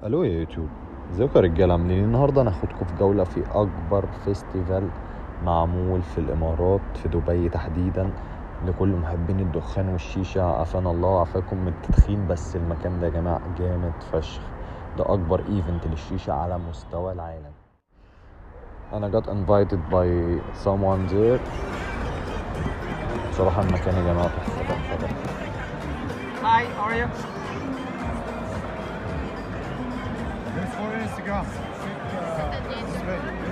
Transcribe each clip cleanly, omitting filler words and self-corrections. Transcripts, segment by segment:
الو يا يوتيوب، ازيكم يا رجاله؟ عاملين النهارده هناخدكم في جوله في اكبر فيستيفال معمول في الامارات، في دبي تحديدا، لكل محبين الدخان والشيشه. عافانا الله وعافاكم من التدخين. بس المكان ده يا جماعه جامد فشخ، ده اكبر ايفنت للشيشه على مستوى العالم. انا got invited by someone there. بصراحه المكان يا جماعه تحفه تحفه تحفه. Hi, how are you? There's 4 minutes to go. Sweet.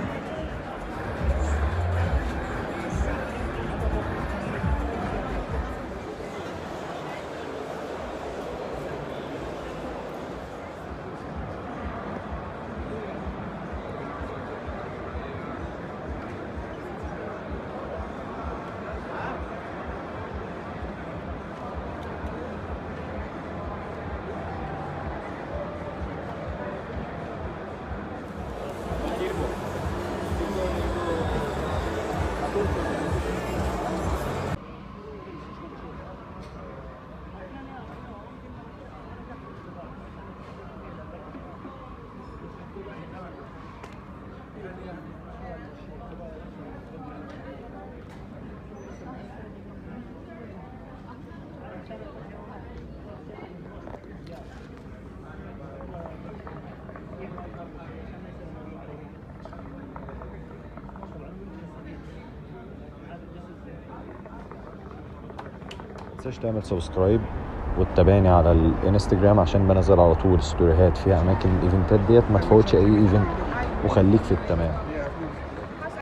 متنساش تعمل سبسكرايب وتتابعني على الانستجرام عشان بنزل على طول ستوريهات فيها اماكن الايفنتات ديت. ما تفوتش اي ايفنت وخليك في التمام.